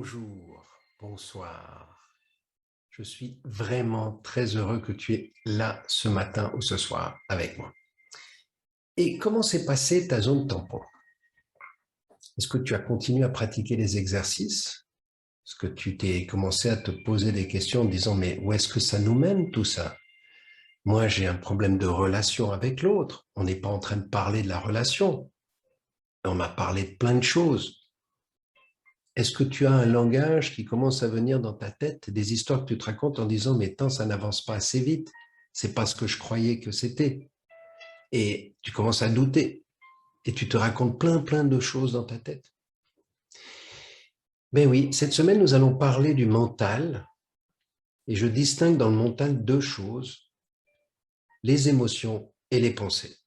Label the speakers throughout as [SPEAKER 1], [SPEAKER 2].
[SPEAKER 1] Bonjour, bonsoir. Je suis vraiment très heureux que tu es là ce matin ou ce soir avec moi. Et comment s'est passée ta zone tampon? Est-ce que tu as continué à pratiquer les exercices? Est-ce que tu t'es commencé à te poser des questions en disant mais où est-ce que ça nous mène tout ça? Moi, j'ai un problème de relation avec l'autre. On n'est pas en train de parler de la relation. On m'a parlé de plein de choses. Est-ce que tu as un langage qui commence à venir dans ta tête, des histoires que tu te racontes en disant « mais tant ça n'avance pas assez vite, c'est pas ce que je croyais que c'était ». Et tu commences à douter et tu te racontes plein de choses dans ta tête. Ben oui, cette semaine, nous allons parler du mental et je distingue dans le mental deux choses, les émotions et les pensées.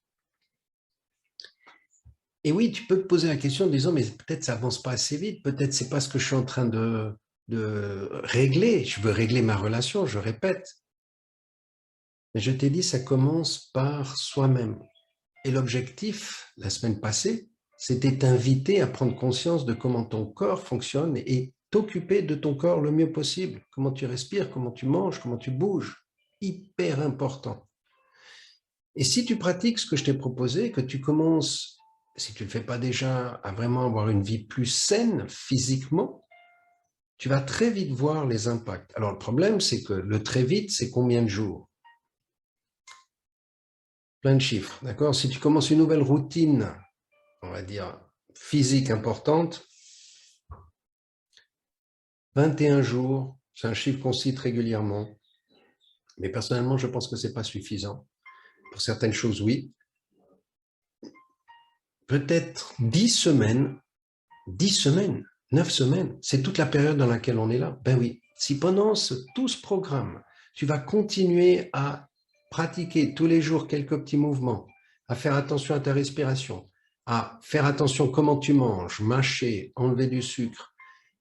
[SPEAKER 1] Et oui, tu peux te poser la question en disant « mais peut-être ça avance pas assez vite, peut-être c'est pas ce que je suis en train de régler, je veux régler ma relation, je répète ». Mais je t'ai dit, ça commence par soi-même. Et l'objectif, la semaine passée, c'était t'inviter à prendre conscience de comment ton corps fonctionne et t'occuper de ton corps le mieux possible. Comment tu respires, comment tu manges, comment tu bouges. Hyper important. Et si tu pratiques ce que je t'ai proposé, que tu commences, si tu ne le fais pas déjà, à vraiment avoir une vie plus saine physiquement, tu vas très vite voir les impacts. Alors le problème, c'est que le très vite, c'est combien de jours? Plein de chiffres, d'accord? Si tu commences une nouvelle routine, on va dire physique importante, 21 jours, c'est un chiffre qu'on cite régulièrement, mais personnellement, je pense que ce n'est pas suffisant. Pour certaines choses, oui. Peut-être 10 semaines, 10 semaines, 9 semaines, c'est toute la période dans laquelle on est là. Ben oui, si pendant tout ce programme, tu vas continuer à pratiquer tous les jours quelques petits mouvements, à faire attention à ta respiration, à faire attention à comment tu manges, mâcher, enlever du sucre,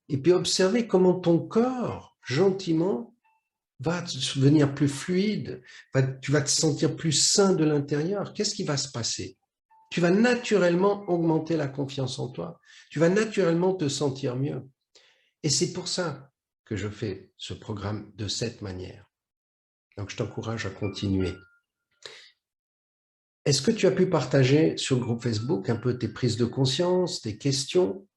[SPEAKER 1] et puis observer comment ton corps, gentiment, va devenir plus fluide, tu vas te sentir plus sain de l'intérieur. Qu'est-ce qui va se passer? Tu vas naturellement augmenter la confiance en toi. Tu vas naturellement te sentir mieux. Et c'est pour ça que je fais ce programme de cette manière. Donc, je t'encourage à continuer. Est-ce que tu as pu partager sur le groupe Facebook un peu tes prises de conscience, tes questions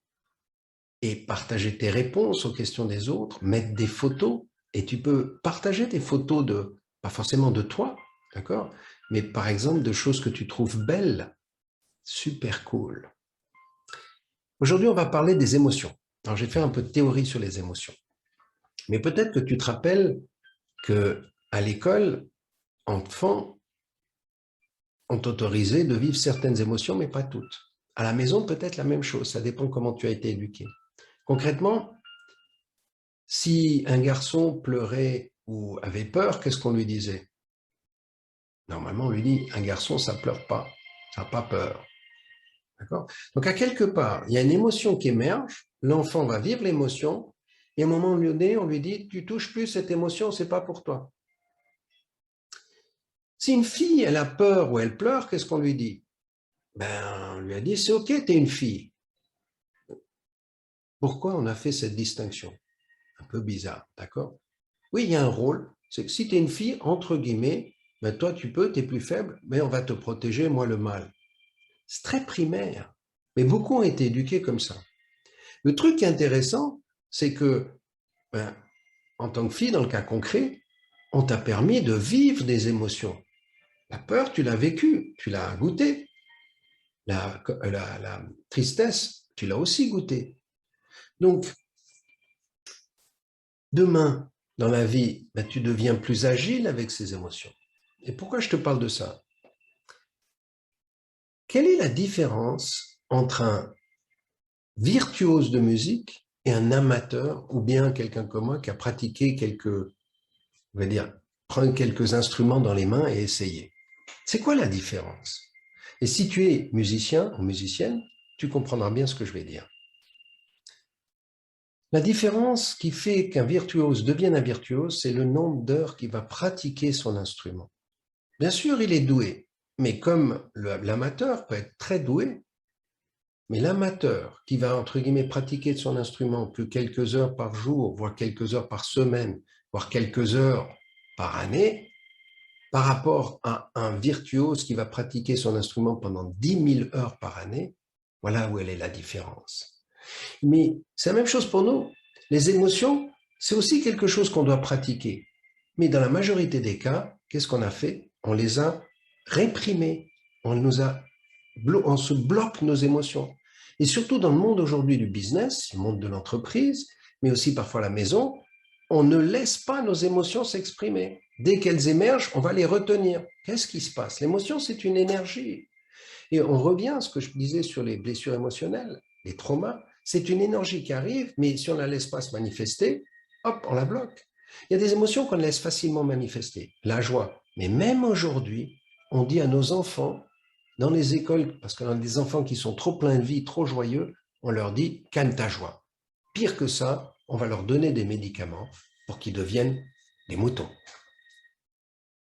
[SPEAKER 1] et partager tes réponses aux questions des autres, mettre des photos et tu peux partager des photos de, pas forcément de toi, d'accord, mais par exemple de choses que tu trouves belles, super cool. Aujourd'hui, on va parler des émotions. Alors, j'ai fait un peu de théorie sur les émotions. Mais peut-être que tu te rappelles qu'à l'école, enfants ont autorisé de vivre certaines émotions, mais pas toutes. À la maison, peut-être la même chose. Ça dépend comment tu as été éduqué. Concrètement, si un garçon pleurait ou avait peur, qu'est-ce qu'on lui disait? Normalement, on lui dit, un garçon, ça ne pleure pas, ça n'a pas peur. D'accord? Donc, à quelque part, il y a une émotion qui émerge, l'enfant va vivre l'émotion, et à un moment donné, on lui dit, tu touches plus cette émotion, c'est pas pour toi. Si une fille, elle a peur ou elle pleure, qu'est-ce qu'on lui dit? Ben, on lui a dit, c'est ok, t'es une fille. Pourquoi on a fait cette distinction? Un peu bizarre, d'accord? Oui, il y a un rôle, c'est que si tu es une fille, entre guillemets, ben toi tu peux, tu es plus faible, mais on va te protéger, moi le mal. C'est très primaire, mais beaucoup ont été éduqués comme ça. Le truc qui est intéressant, c'est que, ben, en tant que fille, dans le cas concret, on t'a permis de vivre des émotions. La peur, tu l'as vécue, tu l'as goûtée. La tristesse, tu l'as aussi goûtée. Donc, demain, dans la vie, ben, tu deviens plus agile avec ces émotions. Et pourquoi je te parle de ça? Quelle est la différence entre un virtuose de musique et un amateur, ou bien quelqu'un comme moi qui a pratiqué on va dire, prendre quelques instruments dans les mains et essayer? C'est quoi la différence? Et si tu es musicien ou musicienne, tu comprendras bien ce que je vais dire. La différence qui fait qu'un virtuose devienne un virtuose, c'est le nombre d'heures qu'il va pratiquer son instrument. Bien sûr, il est doué, mais comme l'amateur peut être très doué, Mais l'amateur qui va, entre guillemets, pratiquer de son instrument que quelques heures par jour, voire quelques heures par semaine, voire quelques heures par année, par rapport à un virtuose qui va pratiquer son instrument pendant 10 000 heures par année, voilà où elle est la différence. Mais c'est la même chose pour nous. Les émotions, c'est aussi quelque chose qu'on doit pratiquer. Mais dans la majorité des cas, qu'est-ce qu'on a fait? On les a réprimées. On se bloque nos émotions. Et surtout dans le monde aujourd'hui du business, le monde de l'entreprise, mais aussi parfois la maison, on ne laisse pas nos émotions s'exprimer. Dès qu'elles émergent, on va les retenir. Qu'est-ce qui se passe? L'émotion, c'est une énergie. Et on revient à ce que je disais sur les blessures émotionnelles, les traumas. C'est une énergie qui arrive, mais si on ne la laisse pas se manifester, hop, on la bloque. Il y a des émotions qu'on laisse facilement manifester. La joie. Mais même aujourd'hui, on dit à nos enfants, dans les écoles, parce qu'on a des enfants qui sont trop pleins de vie, trop joyeux, on leur dit « calme ta joie ». Pire que ça, on va leur donner des médicaments pour qu'ils deviennent des moutons.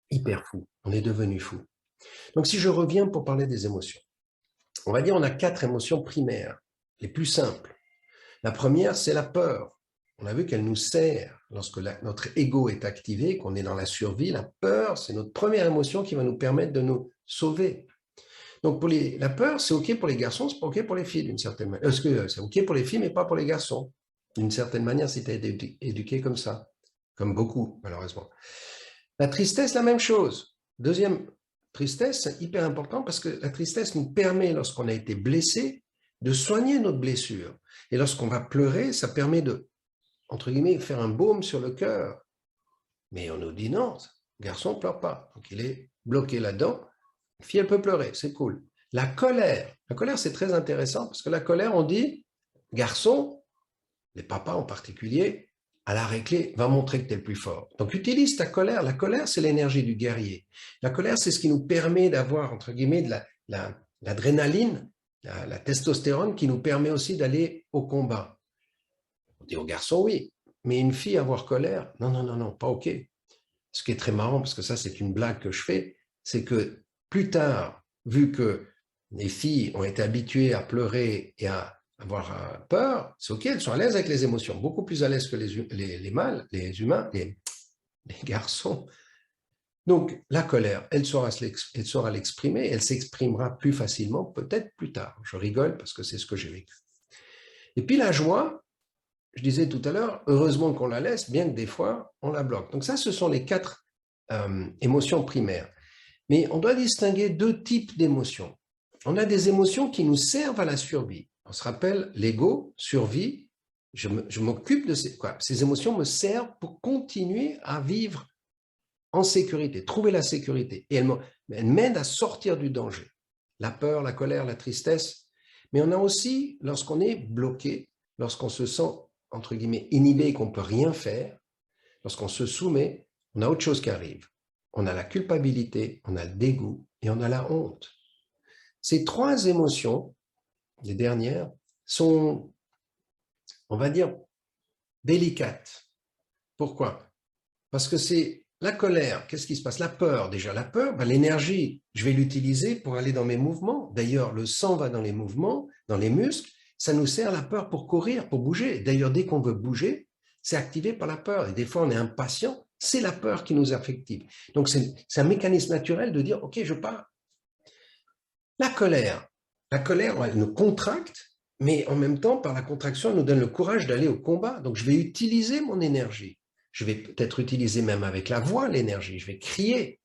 [SPEAKER 1] Hyper fou. On est devenu fou. Donc si je reviens pour parler des émotions, on va dire on a 4 émotions primaires, les plus simples. La première, c'est la peur. On a vu qu'elle nous sert lorsque notre ego est activé, qu'on est dans la survie. La peur, c'est notre première émotion qui va nous permettre de nous sauver. Donc la peur, c'est OK pour les garçons, c'est pas OK pour les filles d'une certaine manière. Est-ce que c'est OK pour les filles, mais pas pour les garçons? D'une certaine manière, si tu as été éduqué comme ça, comme beaucoup, malheureusement. La tristesse, la même chose. Deuxième tristesse, c'est hyper important parce que la tristesse nous permet, lorsqu'on a été blessé, de soigner notre blessure. Et lorsqu'on va pleurer, ça permet de, entre guillemets, faire un baume sur le cœur. Mais on nous dit non, le garçon ne pleure pas. Donc il est bloqué là-dedans. La fille, elle peut pleurer, c'est cool. La colère, c'est très intéressant parce que la colère, on dit, garçon, les papas en particulier, à la récré, va montrer que tu es le plus fort. Donc, utilise ta colère. La colère, c'est l'énergie du guerrier. La colère, c'est ce qui nous permet d'avoir, entre guillemets, de l'adrénaline, la testostérone, qui nous permet aussi d'aller au combat. On dit aux garçons, oui, mais une fille avoir colère, non, non, non, non, pas OK. Ce qui est très marrant, parce que ça, c'est une blague que je fais, c'est que plus tard, vu que les filles ont été habituées à pleurer et à avoir peur, c'est OK, elles sont à l'aise avec les émotions, beaucoup plus à l'aise que les mâles, les humains, les garçons. Donc, la colère, elle saura l'exprimer, elle s'exprimera plus facilement, peut-être plus tard. Je rigole parce que c'est ce que j'ai vécu. Et puis la joie, je disais tout à l'heure, heureusement qu'on la laisse, bien que des fois, on la bloque. Donc ça, ce sont les 4 émotions primaires. Mais on doit distinguer 2 types d'émotions. On a des émotions qui nous servent à la survie. On se rappelle, l'ego, survie, je m'occupe de ces émotions me servent pour continuer à vivre en sécurité, trouver la sécurité. Et elles m'aident à sortir du danger. La peur, la colère, la tristesse. Mais on a aussi, lorsqu'on est bloqué, lorsqu'on se sent, entre guillemets, inhibé et qu'on ne peut rien faire, lorsqu'on se soumet, on a autre chose qui arrive. On a la culpabilité, on a le dégoût et on a la honte. Ces 3 émotions, les dernières, sont, on va dire, délicates. Pourquoi? Parce que c'est la colère. Qu'est-ce qui se passe? La peur, déjà. La peur, l'énergie, je vais l'utiliser pour aller dans mes mouvements. D'ailleurs, le sang va dans les mouvements, dans les muscles. Ça nous sert la peur pour courir, pour bouger. D'ailleurs, dès qu'on veut bouger, c'est activé par la peur. Et des fois, on est impatient. C'est la peur qui nous affective. Donc, c'est un mécanisme naturel de dire, OK, je pars. La colère, elle nous contracte, mais en même temps, par la contraction, elle nous donne le courage d'aller au combat. Donc, je vais utiliser mon énergie. Je vais peut-être utiliser même avec la voix l'énergie. Je vais crier.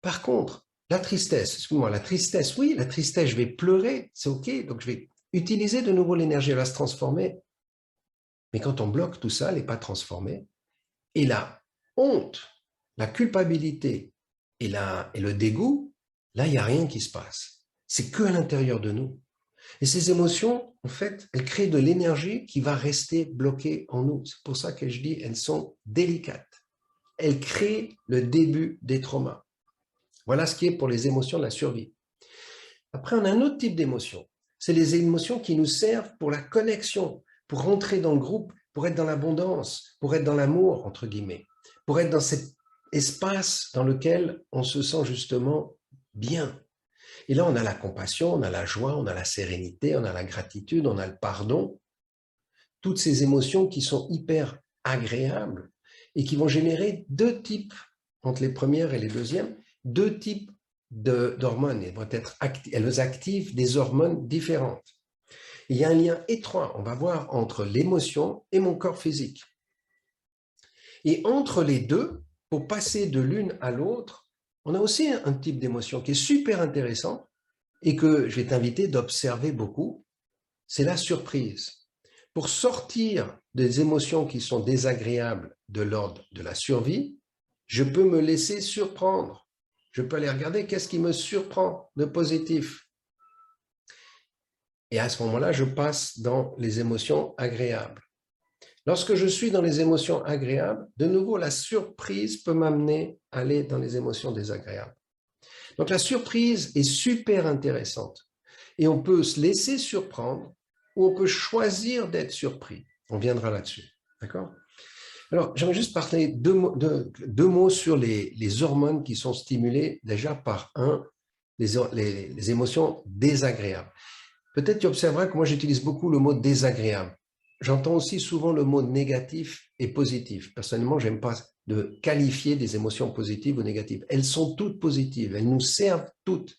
[SPEAKER 1] Par contre, la tristesse, excuse-moi, la tristesse, oui, la tristesse, je vais pleurer, c'est OK. Donc, je vais utiliser de nouveau l'énergie, elle va se transformer. Mais quand on bloque tout ça, elle n'est pas transformée. Et la honte, la culpabilité et le dégoût, là, il n'y a rien qui se passe. C'est que à l'intérieur de nous. Et ces émotions, en fait, elles créent de l'énergie qui va rester bloquée en nous. C'est pour ça que je dis, elles sont délicates. Elles créent le début des traumas. Voilà ce qui est pour les émotions de la survie. Après, on a un autre type d'émotions. C'est les émotions qui nous servent pour la connexion, pour rentrer dans le groupe, pour être dans l'abondance, pour être dans l'amour, entre guillemets, pour être dans cet espace dans lequel on se sent justement bien. Et là, on a la compassion, on a la joie, on a la sérénité, on a la gratitude, on a le pardon. Toutes ces émotions qui sont hyper agréables et qui vont générer deux types, entre les premières et les deuxièmes, deux types d'hormones. Elles activent des hormones différentes. Il y a un lien étroit, on va voir, entre l'émotion et mon corps physique. Et entre les deux, pour passer de l'une à l'autre, on a aussi un type d'émotion qui est super intéressant et que je vais t'inviter d'observer beaucoup, c'est la surprise. Pour sortir des émotions qui sont désagréables de l'ordre de la survie, je peux me laisser surprendre. Je peux aller regarder qu'est-ce qui me surprend de positif. Et à ce moment-là, je passe dans les émotions agréables. Lorsque je suis dans les émotions agréables, de nouveau, la surprise peut m'amener à aller dans les émotions désagréables. Donc la surprise est super intéressante. Et on peut se laisser surprendre ou on peut choisir d'être surpris. On viendra là-dessus. D'accord? Alors, j'aimerais juste parler deux mots sur les hormones qui sont stimulées déjà par les émotions désagréables. Peut-être tu observeras que moi j'utilise beaucoup le mot désagréable. J'entends aussi souvent le mot négatif et positif. Personnellement, je n'aime pas de qualifier des émotions positives ou négatives. Elles sont toutes positives, elles nous servent toutes.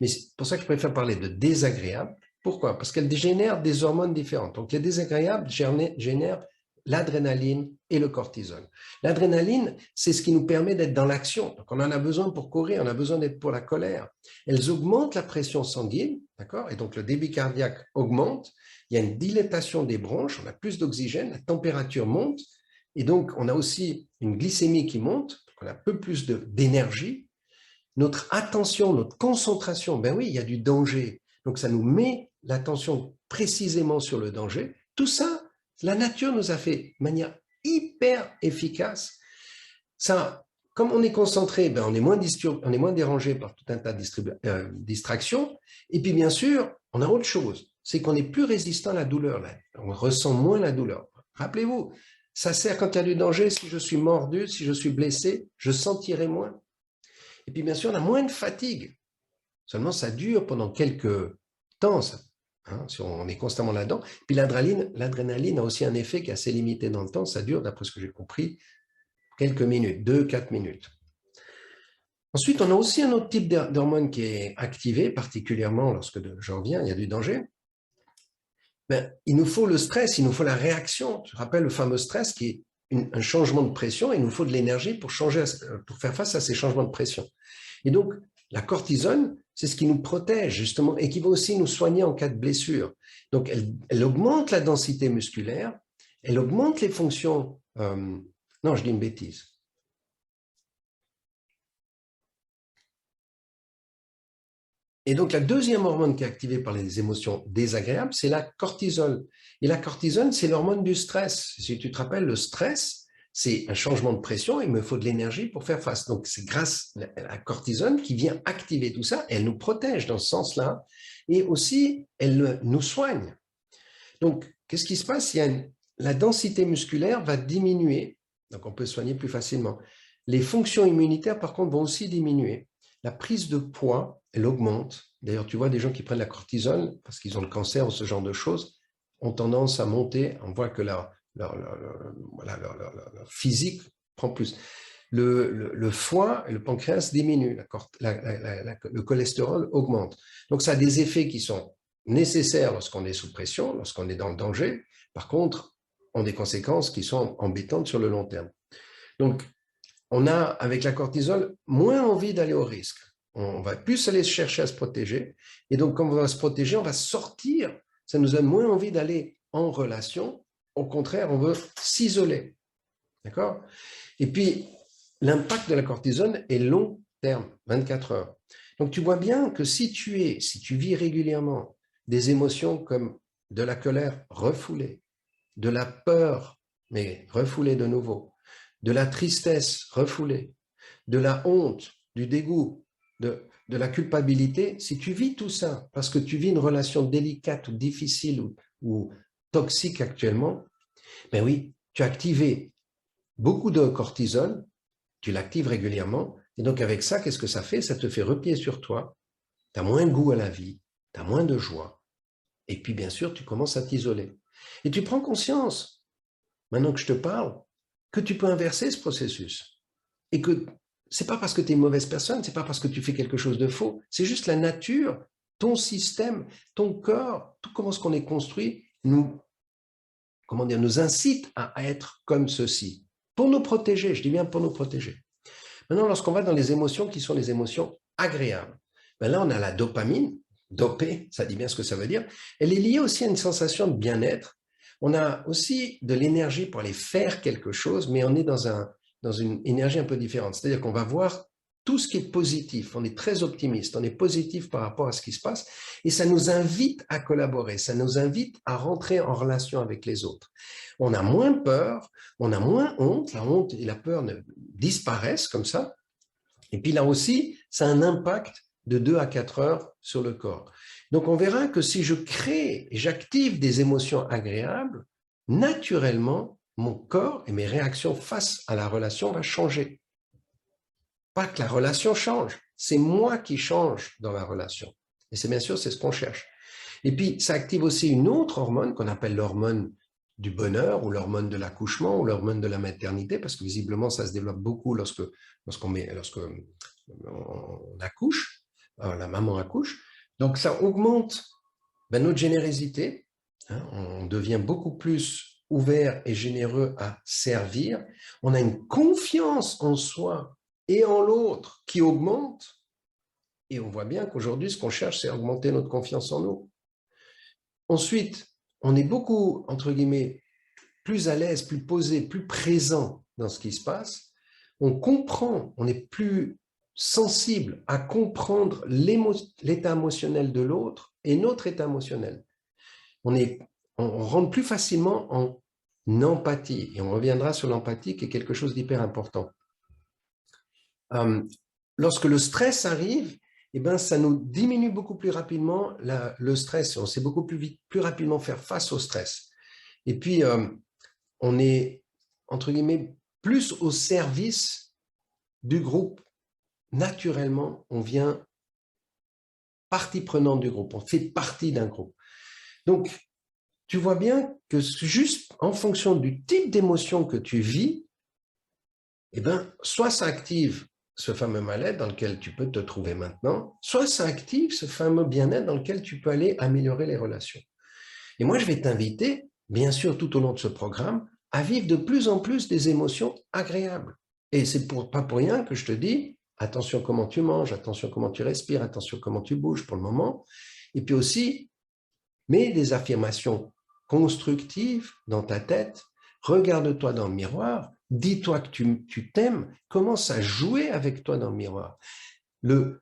[SPEAKER 1] Mais c'est pour ça que je préfère parler de désagréable. Pourquoi? Parce qu'elles génèrent des hormones différentes. Donc les désagréables génèrent l'adrénaline et le cortisol. L'adrénaline, c'est ce qui nous permet d'être dans l'action. Donc on en a besoin pour courir, on a besoin d'être pour la colère. Elles augmentent la pression sanguine, d'accord? Et donc le débit cardiaque augmente, il y a une dilatation des bronches, on a plus d'oxygène, la température monte, et donc on a aussi une glycémie qui monte, on a un peu plus d'énergie. Notre attention, notre concentration, ben oui, il y a du danger. Donc ça nous met l'attention précisément sur le danger. Tout ça, la nature nous a fait de manière hyper efficace. Ça, comme on est concentré, ben on est moins dérangé par tout un tas de distractions. Et puis bien sûr, on a autre chose, c'est qu'on est plus résistant à la douleur. Là. On ressent moins la douleur. Rappelez-vous, ça sert quand il y a du danger. Si je suis mordu, si je suis blessé, je sentirai moins. Et puis bien sûr, on a moins de fatigue. Seulement, ça dure pendant quelques temps, ça. Si on est constamment là-dedans. Puis l'adrénaline a aussi un effet qui est assez limité dans le temps. Ça dure, d'après ce que j'ai compris, quelques minutes, 2-4 minutes. Ensuite, on a aussi un autre type d'hormone qui est activé, particulièrement lorsque j'en viens, il y a du danger. Ben, il nous faut le stress, il nous faut la réaction. Tu te rappelles le fameux stress qui est un changement de pression, il nous faut de l'énergie pour faire face à ces changements de pression. Et donc, la cortisone, c'est ce qui nous protège justement et qui va aussi nous soigner en cas de blessure. Donc, elle augmente la densité musculaire, elle augmente les fonctions... non, je dis une bêtise. Et donc, la deuxième hormone qui est activée par les émotions désagréables, c'est la cortisol. Et la cortisone, c'est l'hormone du stress. Si tu te rappelles, le stress, c'est un changement de pression, il me faut de l'énergie pour faire face. Donc, c'est grâce à la cortisone qui vient activer tout ça, elle nous protège dans ce sens-là, et aussi, elle nous soigne. Donc, qu'est-ce qui se passe? La densité musculaire va diminuer, donc on peut soigner plus facilement. Les fonctions immunitaires, par contre, vont aussi diminuer. La prise de poids, elle augmente. D'ailleurs, tu vois, des gens qui prennent la cortisone, parce qu'ils ont le cancer ou ce genre de choses, ont tendance à monter. On voit que leur physique prend plus. Le foie et le pancréas diminuent, le cholestérol augmente. Donc, ça a des effets qui sont nécessaires lorsqu'on est sous pression, lorsqu'on est dans le danger. Par contre, ont des conséquences qui sont embêtantes sur le long terme. Donc, on a, avec la cortisol, moins envie d'aller au risque. On va plus aller chercher à se protéger. Et donc, quand on va se protéger, on va sortir. Ça nous donne moins envie d'aller en relation. Au contraire, on veut s'isoler. D'accord? Et puis, l'impact de la cortisone est long terme, 24 heures. Donc, tu vois bien que si tu vis régulièrement des émotions comme de la colère refoulée, de la peur, mais refoulée de nouveau, de la tristesse refoulée, de la honte, du dégoût, de la culpabilité, si tu vis tout ça, parce que tu vis une relation délicate ou difficile ou toxique actuellement, ben oui, tu as activé beaucoup de cortisol, tu l'actives régulièrement, et donc avec ça, qu'est-ce que ça fait? Ça te fait replier sur toi, tu as moins goût à la vie, tu as moins de joie. Et puis, bien sûr, tu commences à t'isoler. Et tu prends conscience, maintenant que je te parle, que tu peux inverser ce processus. Et que c'est pas parce que tu es une mauvaise personne, c'est pas parce que tu fais quelque chose de faux, c'est juste la nature, ton système, ton corps, tout comment ce qu'on est construit, nous incite à être comme ceci. Pour nous protéger, je dis bien pour nous protéger. Maintenant, lorsqu'on va dans les émotions qui sont les émotions agréables, ben là, on a la dopamine, dopé, ça dit bien ce que ça veut dire. Elle est liée aussi à une sensation de bien-être. On a aussi de l'énergie pour aller faire quelque chose, mais on est dans une énergie un peu différente. C'est-à-dire qu'on va voir tout ce qui est positif. On est très optimiste, on est positif par rapport à ce qui se passe et ça nous invite à collaborer, ça nous invite à rentrer en relation avec les autres. On a moins peur, on a moins honte, la honte et la peur disparaissent comme ça. Et puis là aussi, ça a un impact de 2 à 4 heures sur le corps. Donc on verra que si je crée et j'active des émotions agréables, naturellement, mon corps et mes réactions face à la relation vont changer. Pas que la relation change, c'est moi qui change dans la relation. Et c'est bien sûr, c'est ce qu'on cherche. Et puis, ça active aussi une autre hormone qu'on appelle l'hormone du bonheur ou l'hormone de l'accouchement ou l'hormone de la maternité, parce que visiblement, ça se développe beaucoup lorsqu'on accouche, la maman accouche. Donc, ça augmente notre générosité. On devient beaucoup plus ouvert et généreux à servir. On a une confiance en soi et en l'autre qui augmente. Et on voit bien qu'aujourd'hui, ce qu'on cherche, c'est augmenter notre confiance en nous. Ensuite, on est beaucoup, entre guillemets, plus à l'aise, plus posé, plus présent dans ce qui se passe. On comprend, on est plus sensible à comprendre l'état émotionnel de l'autre et notre état émotionnel. On rentre plus facilement en empathie. Et on reviendra sur l'empathie qui est quelque chose d'hyper important. Lorsque le stress arrive, eh ben, ça nous diminue beaucoup plus rapidement le stress. On sait beaucoup plus rapidement faire face au stress. Et puis, on est, entre guillemets, plus au service du groupe. Naturellement, on vient partie prenante du groupe. On fait partie d'un groupe. Donc, tu vois bien que juste en fonction du type d'émotion que tu vis, eh ben, soit ça active ce fameux mal-être dans lequel tu peux te trouver maintenant, soit ça active ce fameux bien-être dans lequel tu peux aller améliorer les relations. Et moi, je vais t'inviter, bien sûr, tout au long de ce programme, à vivre de plus en plus des émotions agréables. Et c'est pas pour rien que je te dis, attention comment tu manges, attention comment tu respires, attention comment tu bouges pour le moment. Et puis aussi, mets des affirmations constructives dans ta tête, regarde-toi dans le miroir, dis-toi que tu t'aimes, commence à jouer avec toi dans le miroir.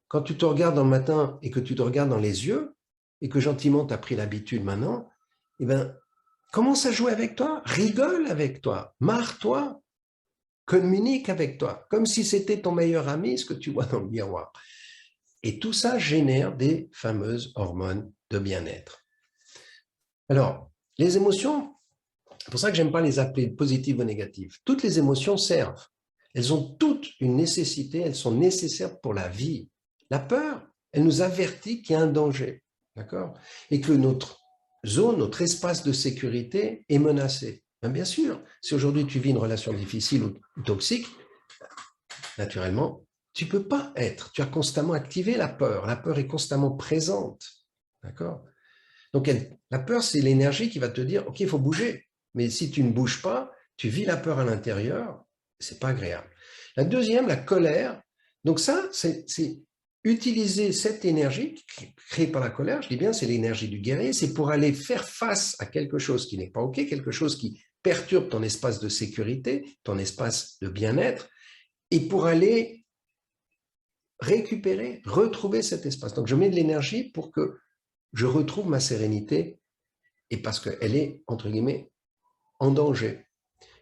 [SPEAKER 1] Quand tu te regardes dans le matin et que tu te regardes dans les yeux, et que gentiment tu as pris l'habitude maintenant, eh ben, commence à jouer avec toi, rigole avec toi, marre-toi, communique avec toi, comme si c'était ton meilleur ami, ce que tu vois dans le miroir. Et tout ça génère des fameuses hormones de bien-être. Alors, les émotions, c'est pour ça que j'aime pas les appeler positives ou négatives. Toutes les émotions servent. Elles ont toutes une nécessité, elles sont nécessaires pour la vie. La peur, elle nous avertit qu'il y a un danger, d'accord? Et que notre zone, notre espace de sécurité est menacé. Bien sûr, si aujourd'hui tu vis une relation difficile ou toxique, naturellement, tu ne peux pas être. Tu as constamment activé la peur. La peur est constamment présente, d'accord? Donc, la peur, c'est l'énergie qui va te dire, OK, il faut bouger. Mais si tu ne bouges pas, tu vis la peur à l'intérieur, c'est pas agréable. La deuxième, la colère. Donc ça, c'est utiliser cette énergie créée par la colère, je dis bien, c'est l'énergie du guerrier, c'est pour aller faire face à quelque chose qui n'est pas OK, quelque chose qui perturbe ton espace de sécurité, ton espace de bien-être, et pour aller récupérer, retrouver cet espace. Donc, je mets de l'énergie pour que je retrouve ma sérénité et parce qu'elle est, entre guillemets, en danger.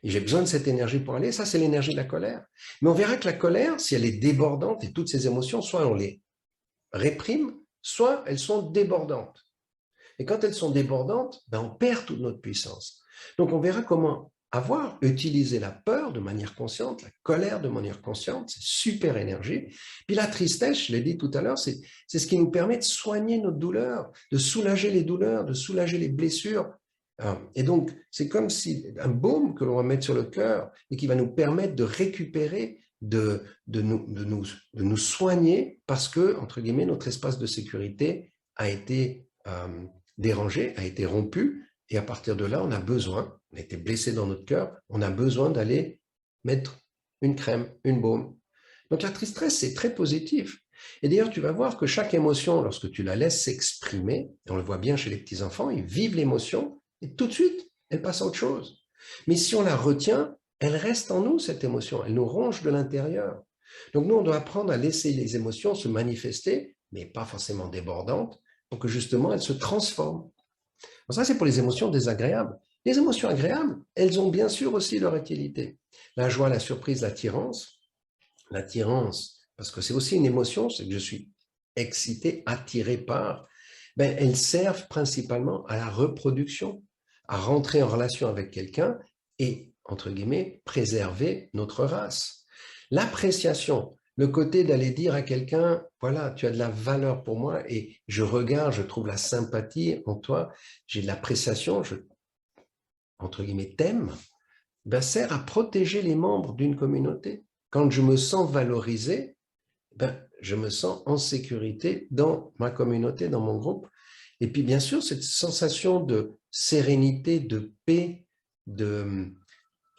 [SPEAKER 1] Et j'ai besoin de cette énergie pour aller. Ça, c'est l'énergie de la colère. Mais on verra que la colère, si elle est débordante et toutes ces émotions, soit on les réprime, soit elles sont débordantes. Et quand elles sont débordantes, on perd toute notre puissance. Donc, on verra comment utiliser la peur de manière consciente, la colère de manière consciente, c'est super énergie. Puis la tristesse, je l'ai dit tout à l'heure, c'est ce qui nous permet de soigner notre douleur, de soulager les douleurs, de soulager les blessures. Et donc, c'est comme si un baume que l'on va mettre sur le cœur et qui va nous permettre de récupérer, de nous soigner parce que, entre guillemets, notre espace de sécurité a été dérangé, a été rompu. Et à partir de là, on a été blessé dans notre cœur, on a besoin d'aller mettre une crème, une baume. Donc la tristesse, c'est très positif. Et d'ailleurs, tu vas voir que chaque émotion, lorsque tu la laisses s'exprimer, et on le voit bien chez les petits-enfants, ils vivent l'émotion et tout de suite, elle passe à autre chose. Mais si on la retient, elle reste en nous, cette émotion, elle nous ronge de l'intérieur. Donc nous, on doit apprendre à laisser les émotions se manifester, mais pas forcément débordantes, pour que justement elles se transforment. Donc ça, c'est pour les émotions désagréables. Les émotions agréables, elles ont bien sûr aussi leur utilité. La joie, la surprise, l'attirance, parce que c'est aussi une émotion, c'est que je suis excité, attiré par, elles servent principalement à la reproduction, à rentrer en relation avec quelqu'un et, entre guillemets, préserver notre race. L'appréciation, le côté d'aller dire à quelqu'un, voilà, tu as de la valeur pour moi et je regarde, je trouve la sympathie en toi, j'ai de l'appréciation, je, entre guillemets, t'aime, sert à protéger les membres d'une communauté. Quand je me sens valorisé, je me sens en sécurité dans ma communauté, dans mon groupe. Et puis, bien sûr, cette sensation de sérénité, de paix,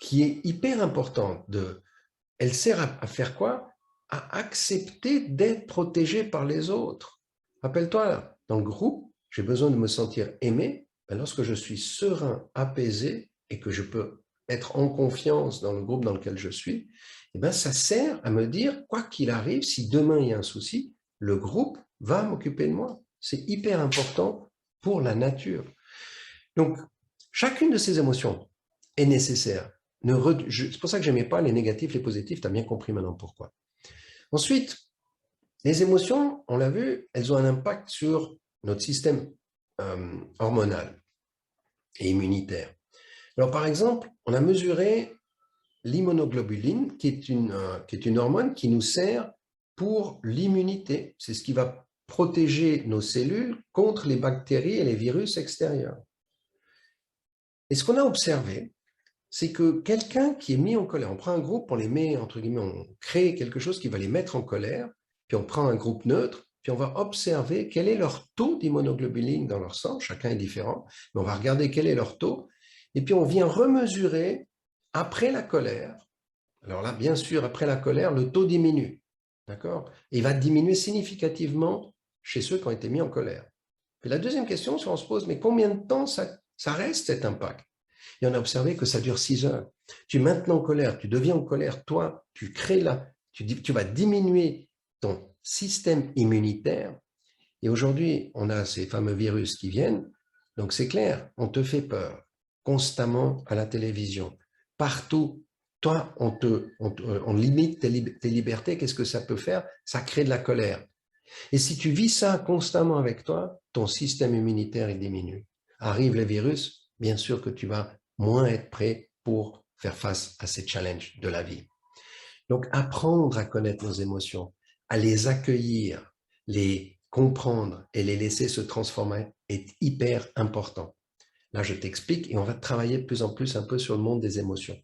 [SPEAKER 1] qui est hyper importante. Elle sert à faire quoi? À accepter d'être protégé par les autres. Rappelle-toi, dans le groupe, j'ai besoin de me sentir aimé. Lorsque je suis serein, apaisé et que je peux être en confiance dans le groupe dans lequel je suis, ça sert à me dire, quoi qu'il arrive, si demain il y a un souci, le groupe va m'occuper de moi. C'est hyper important pour la nature. Donc, chacune de ces émotions est nécessaire. C'est pour ça que je n'aimais pas les négatifs, les positifs, tu as bien compris maintenant pourquoi. Ensuite, les émotions, on l'a vu, elles ont un impact sur notre système hormonal et immunitaire. Alors, par exemple, on a mesuré l'immunoglobuline, qui est une hormone qui nous sert pour l'immunité. C'est ce qui va protéger nos cellules contre les bactéries et les virus extérieurs. Et ce qu'on a observé, c'est que quelqu'un qui est mis en colère, on prend un groupe, on les met, entre guillemets, on crée quelque chose qui va les mettre en colère, puis on prend un groupe neutre, puis on va observer quel est leur taux d'immunoglobuline dans leur sang, chacun est différent, mais on va regarder quel est leur taux, et puis on vient remesurer après la colère. Alors là, bien sûr, après la colère, le taux diminue, d'accord? Et il va diminuer significativement chez ceux qui ont été mis en colère. Puis la deuxième question, c'est on se pose, mais combien de temps ça reste cet impact? Et on a observé que ça dure 6 heures. Tu es maintenant en colère, tu deviens en colère, toi, tu vas diminuer ton système immunitaire. Et aujourd'hui, on a ces fameux virus qui viennent. Donc c'est clair, on te fait peur constamment à la télévision, partout. Toi, on limite tes libertés. Qu'est-ce que ça peut faire? Ça crée de la colère. Et si tu vis ça constamment avec toi, ton système immunitaire il diminue. Arrivent les virus, bien sûr que tu vas moins être prêt pour faire face à ces challenges de la vie. Donc, apprendre à connaître nos émotions, à les accueillir, les comprendre et les laisser se transformer est hyper important. Là, je t'explique et on va travailler de plus en plus un peu sur le monde des émotions.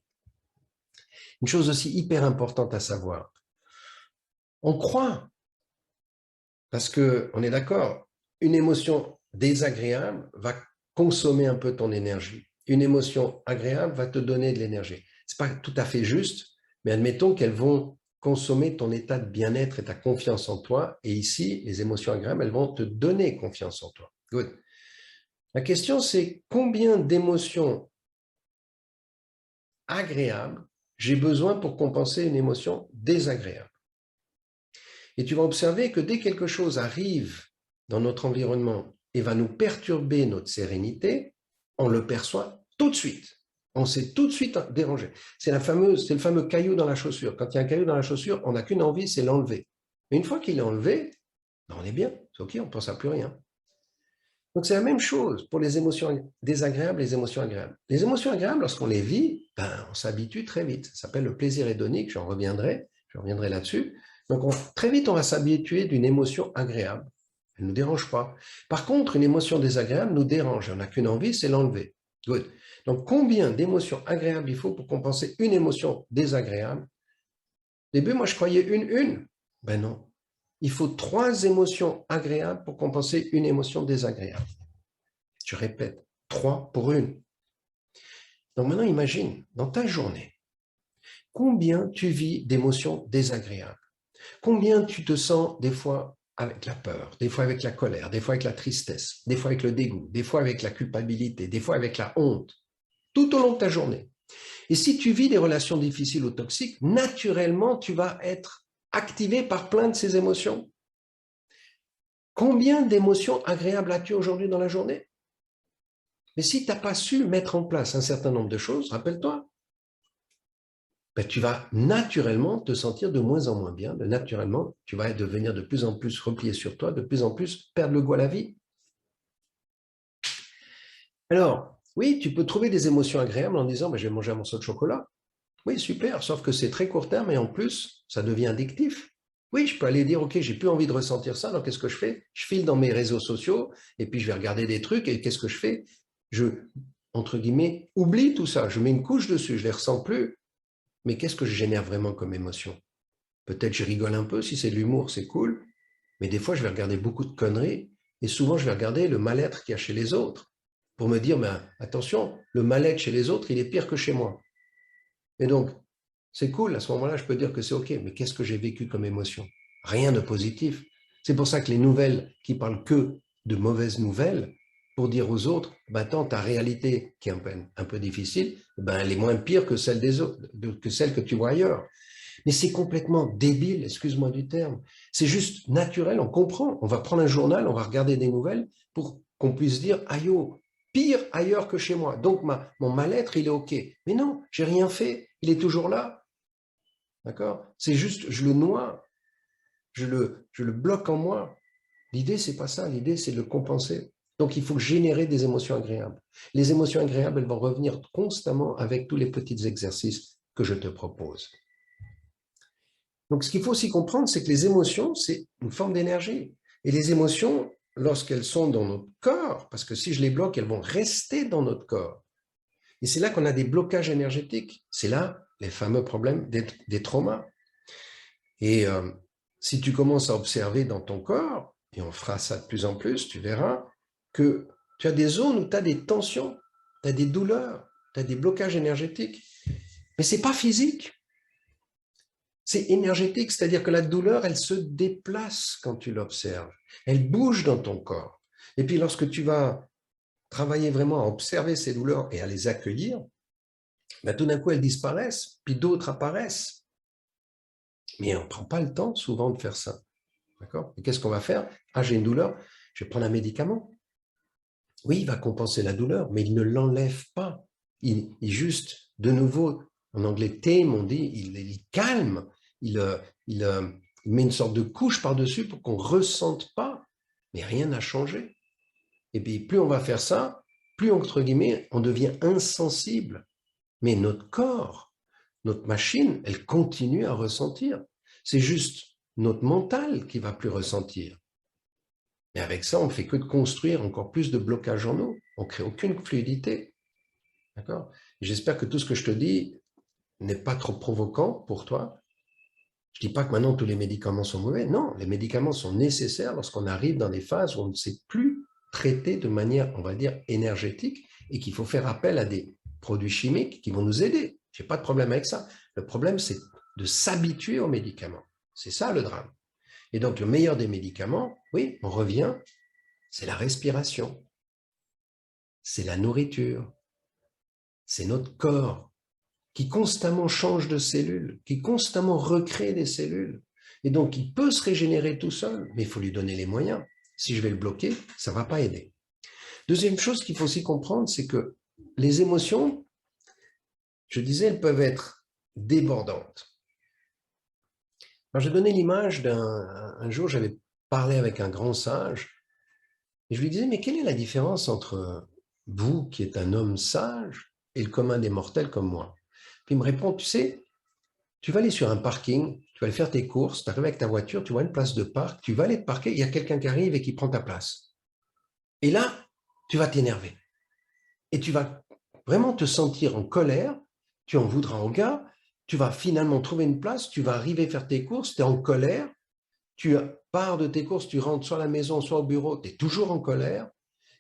[SPEAKER 1] Une chose aussi hyper importante à savoir, on croit, parce qu'on est d'accord, une émotion désagréable va consommer un peu ton énergie. Une émotion agréable va te donner de l'énergie. Ce n'est pas tout à fait juste, mais admettons qu'elles vont consommer ton état de bien-être et ta confiance en toi. Et ici, les émotions agréables, elles vont te donner confiance en toi. Good. La question, c'est combien d'émotions agréables j'ai besoin pour compenser une émotion désagréable. Et tu vas observer que dès que quelque chose arrive dans notre environnement et va nous perturber notre sérénité, on le perçoit tout de suite. On s'est tout de suite dérangé. C'est le fameux caillou dans la chaussure. Quand il y a un caillou dans la chaussure, on n'a qu'une envie, c'est l'enlever. Mais une fois qu'il est enlevé, on est bien, c'est OK, on ne pense à plus rien. Donc, c'est la même chose pour les émotions désagréables et les émotions agréables. Les émotions agréables, lorsqu'on les vit, on s'habitue très vite. Ça s'appelle le plaisir hédonique, je reviendrai là-dessus. Donc, très vite, on va s'habituer d'une émotion agréable. Elle ne nous dérange pas. Par contre, une émotion désagréable nous dérange. On n'a qu'une envie, c'est l'enlever. Good. Donc, combien d'émotions agréables il faut pour compenser une émotion désagréable? Au début, moi, je croyais une. Ben non. Il faut 3 émotions agréables pour compenser une émotion désagréable. Je répète, 3 pour une. Donc maintenant, imagine, dans ta journée, combien tu vis d'émotions désagréables? Combien tu te sens des fois avec la peur, des fois avec la colère, des fois avec la tristesse, des fois avec le dégoût, des fois avec la culpabilité, des fois avec la honte, tout au long de ta journée. Et si tu vis des relations difficiles ou toxiques, naturellement, tu vas être activé par plein de ces émotions. Combien d'émotions agréables as-tu aujourd'hui dans la journée? Mais si tu n'as pas su mettre en place un certain nombre de choses, rappelle-toi, ben, tu vas naturellement te sentir de moins en moins bien. Naturellement, tu vas devenir de plus en plus replié sur toi, de plus en plus perdre le goût à la vie. Alors, oui, tu peux trouver des émotions agréables en disant ben, je vais manger un morceau de chocolat. Oui, super, sauf que c'est très court terme et en plus, ça devient addictif. Oui, je peux aller dire, ok, j'ai plus envie de ressentir ça, donc qu'est-ce que je fais? Je file dans mes réseaux sociaux et puis je vais regarder des trucs et qu'est-ce que je fais? Je, entre guillemets, oublie tout ça, je mets une couche dessus, je ne les ressens plus. Mais qu'est-ce que je génère vraiment comme émotion? Peut-être je rigole un peu, si c'est de l'humour, c'est cool, mais des fois je vais regarder beaucoup de conneries et souvent je vais regarder le mal-être qu'il y a chez les autres pour me dire, ben, attention, le mal-être chez les autres, il est pire que chez moi. Et donc, c'est cool, à ce moment-là, je peux dire que c'est OK, mais qu'est-ce que j'ai vécu comme émotion? Rien de positif. C'est pour ça que les nouvelles qui parlent que de mauvaises nouvelles, pour dire aux autres, ben, attends, ta réalité qui est un peu difficile, ben, elle est moins pire que celle des autres, que celle que tu vois ailleurs. Mais c'est complètement débile, excuse-moi du terme. C'est juste naturel, on comprend. On va prendre un journal, on va regarder des nouvelles pour qu'on puisse dire, aïe, oh, pire ailleurs que chez moi. Donc mon mal-être, il est OK. Mais non, j'ai rien fait, il est toujours là. D'accord? C'est juste, je le noie, je le bloque en moi. L'idée, c'est pas ça. L'idée, c'est de le compenser. Donc, il faut générer des émotions agréables. Les émotions agréables, elles vont revenir constamment avec tous les petits exercices que je te propose. Donc, ce qu'il faut aussi comprendre, c'est que les émotions, c'est une forme d'énergie. Et les émotions, lorsqu'elles sont dans notre corps, parce que si je les bloque, elles vont rester dans notre corps. Et c'est là qu'on a des blocages énergétiques. C'est là les fameux problèmes des traumas. Et si tu commences à observer dans ton corps, et on fera ça de plus en plus, tu verras que tu as des zones où tu as des tensions, tu as des douleurs, tu as des blocages énergétiques. Mais ce n'est pas physique. C'est énergétique, c'est-à-dire que la douleur, elle se déplace quand tu l'observes. Elle bouge dans ton corps. Et puis lorsque tu vas travailler vraiment à observer ces douleurs et à les accueillir, ben, tout d'un coup, elles disparaissent, puis d'autres apparaissent. Mais on ne prend pas le temps souvent de faire ça. D'accord? Et qu'est-ce qu'on va faire? Ah, j'ai une douleur, je vais prendre un médicament. Oui, il va compenser la douleur, mais il ne l'enlève pas. Il juste, de nouveau, en anglais tame, on dit, il calme, il met une sorte de couche par-dessus pour qu'on ne ressente pas, mais rien n'a changé. Et puis, plus on va faire ça, plus, entre guillemets, on devient insensible. Mais notre corps, notre machine, elle continue à ressentir. C'est juste notre mental qui va plus ressentir. Mais avec ça, on ne fait que de construire encore plus de blocages en nous. On ne crée aucune fluidité. D'accord? J'espère que tout ce que je te dis n'est pas trop provoquant pour toi. Je ne dis pas que maintenant tous les médicaments sont mauvais. Non, les médicaments sont nécessaires lorsqu'on arrive dans des phases où on ne sait plus traiter de manière, on va dire, énergétique et qu'il faut faire appel à des produits chimiques qui vont nous aider. Je n'ai pas de problème avec ça. Le problème, c'est de s'habituer aux médicaments. C'est ça le drame. Et donc, le meilleur des médicaments, oui, on revient, c'est la respiration, c'est la nourriture, c'est notre corps qui constamment change de cellules, qui constamment recrée des cellules. Et donc, il peut se régénérer tout seul, mais il faut lui donner les moyens. Si je vais le bloquer, ça ne va pas aider. Deuxième chose qu'il faut aussi comprendre, c'est que les émotions, je disais, elles peuvent être débordantes. Alors, j'ai donné l'image un jour, j'avais parlé avec un grand sage, Et je lui disais, mais quelle est la différence entre vous, qui êtes un homme sage, et le commun des mortels comme moi? Puis il me répond, tu sais, tu vas aller sur un parking, tu vas aller faire tes courses, tu arrives avec ta voiture, tu vois une place de parc, tu vas aller te parquer, il y a quelqu'un qui arrive et qui prend ta place. Et là, tu vas t'énerver. Et tu vas vraiment te sentir en colère, tu en voudras au gars, tu vas finalement trouver une place, tu vas arriver faire tes courses, tu es en colère, tu pars de tes courses, tu rentres soit à la maison, soit au bureau, tu es toujours en colère.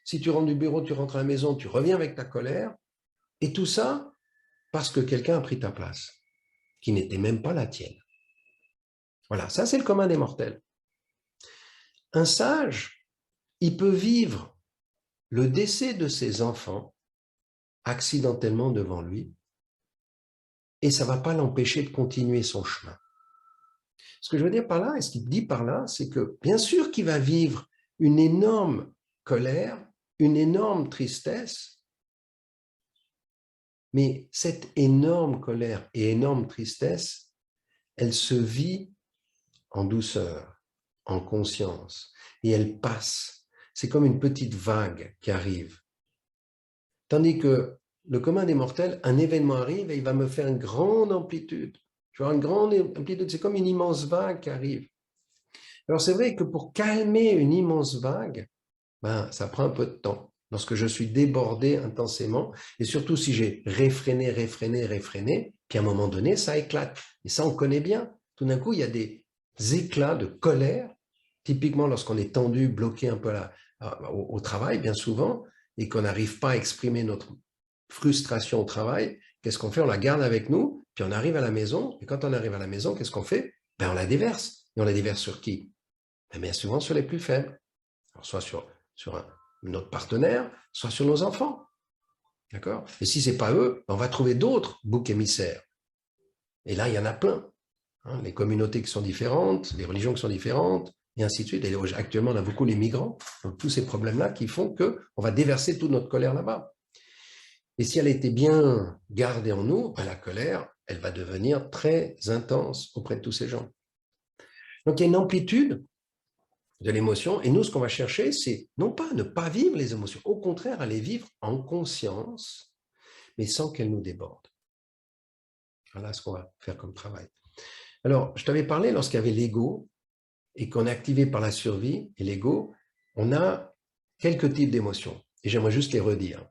[SPEAKER 1] Si tu rentres du bureau, tu rentres à la maison, tu reviens avec ta colère. Et tout ça parce que quelqu'un a pris ta place, qui n'était même pas la tienne. Voilà, ça c'est le commun des mortels. Un sage, il peut vivre le décès de ses enfants accidentellement devant lui et ça ne va pas l'empêcher de continuer son chemin. Ce que je veux dire par là, et ce qu'il dit par là, c'est que bien sûr qu'il va vivre une énorme colère, une énorme tristesse, mais cette énorme colère et énorme tristesse, elle se vit en douceur, en conscience, et elle passe. C'est comme une petite vague qui arrive. Tandis que le commun des mortels, un événement arrive et il va me faire une grande amplitude. Tu vois, une grande amplitude, c'est comme une immense vague qui arrive. Alors c'est vrai que pour calmer une immense vague, ben, ça prend un peu de temps. Lorsque je suis débordé intensément, et surtout si j'ai réfréné, puis à un moment donné, ça éclate. Et ça, on connaît bien. Tout d'un coup, il y a des éclats de colère, typiquement lorsqu'on est tendu, bloqué un peu au travail, bien souvent, et qu'on n'arrive pas à exprimer notre frustration au travail. Qu'est-ce qu'on fait? On la garde avec nous, puis on arrive à la maison, et quand on arrive à la maison, qu'est-ce qu'on fait? Ben, on la déverse. Et on la déverse sur qui? Ben, bien souvent sur les plus faibles. Alors, soit sur notre partenaire, soit sur nos enfants. D'accord? Et si ce n'est pas eux, on va trouver d'autres boucs émissaires. Et là, il y en a plein. Hein, les communautés qui sont différentes, les religions qui sont différentes, et ainsi de suite. Et actuellement, on a beaucoup les migrants, donc tous ces problèmes-là qui font qu'on va déverser toute notre colère là-bas. Et si elle était bien gardée en nous, ben, la colère, elle va devenir très intense auprès de tous ces gens. Donc il y a une amplitude de l'émotion. Et nous, ce qu'on va chercher, c'est non pas ne pas vivre les émotions, au contraire, à les vivre en conscience, mais sans qu'elles nous débordent. Voilà ce qu'on va faire comme travail. Alors, je t'avais parlé lorsqu'il y avait l'ego et qu'on est activé par la survie et l'ego, on a quelques types d'émotions. Et j'aimerais juste les redire.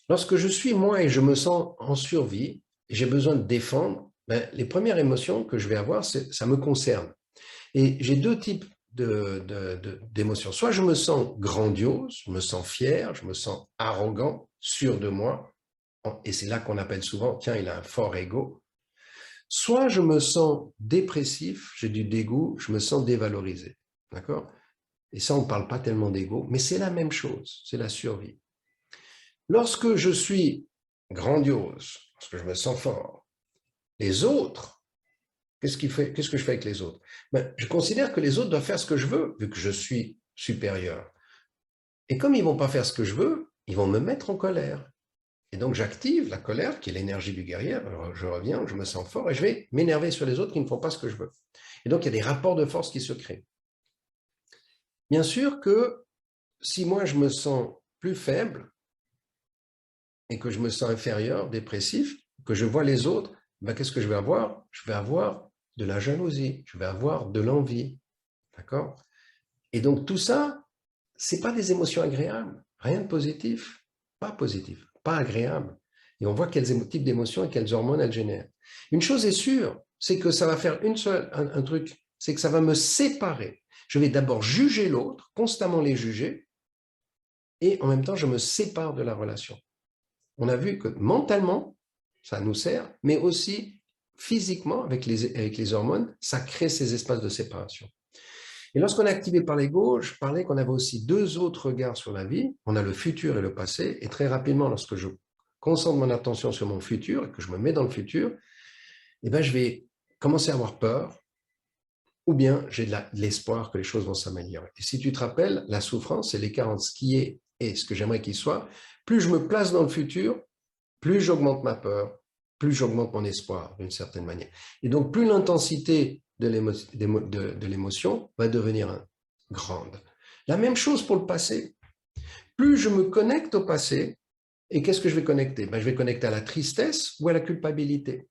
[SPEAKER 1] Lorsque je suis moi et je me sens en survie et j'ai besoin de défendre, ben, les premières émotions que je vais avoir, ça me concerne. Et j'ai deux types d'émotions. Soit je me sens grandiose, je me sens fier, je me sens arrogant, sûr de moi, et c'est là qu'on appelle souvent, tiens, il a un fort ego. Soit je me sens dépressif, j'ai du dégoût, je me sens dévalorisé. D'accord? Et ça, on ne parle pas tellement d'ego, mais c'est la même chose, c'est la survie. Lorsque je suis grandiose, lorsque je me sens fort, les autres, qu'est-ce que je fais avec les autres? Ben, je considère que les autres doivent faire ce que je veux, vu que je suis supérieur. Et comme ils ne vont pas faire ce que je veux, ils vont me mettre en colère. Et donc j'active la colère, qui est l'énergie du guerrier. Alors, je reviens, je me sens fort, et je vais m'énerver sur les autres qui ne font pas ce que je veux. Et donc il y a des rapports de force qui se créent. Bien sûr que si moi je me sens plus faible, et que je me sens inférieur, dépressif, que je vois les autres, ben, qu'est-ce que je vais avoir? Je vais avoir de la jalousie, je vais avoir de l'envie. D'accord? Et donc tout ça, ce n'est pas des émotions agréables, rien de positif, pas agréable. Et on voit quels types d'émotions et quelles hormones elles génèrent. Une chose est sûre, c'est que ça va faire un truc, c'est que ça va me séparer. Je vais d'abord juger l'autre, constamment les juger, et en même temps, je me sépare de la relation. On a vu que mentalement, ça nous sert, mais aussi physiquement, avec les hormones, ça crée ces espaces de séparation. Et lorsqu'on est activé par l'ego, je parlais qu'on avait aussi deux autres regards sur la vie. On a le futur et le passé. Et très rapidement, lorsque je concentre mon attention sur mon futur et que je me mets dans le futur, eh ben, je vais commencer à avoir peur ou bien j'ai de l'espoir que les choses vont s'améliorer. Et si tu te rappelles, la souffrance, c'est l'écart entre ce qui est et ce que j'aimerais qu'il soit. Plus je me place dans le futur, plus j'augmente ma peur, plus j'augmente mon espoir d'une certaine manière. Et donc, plus l'intensité de l'émotion va devenir grande. La même chose pour le passé. plus je me connecte au passé, et qu'est-ce que je vais connecter? Je vais connecter à la tristesse ou à la culpabilité.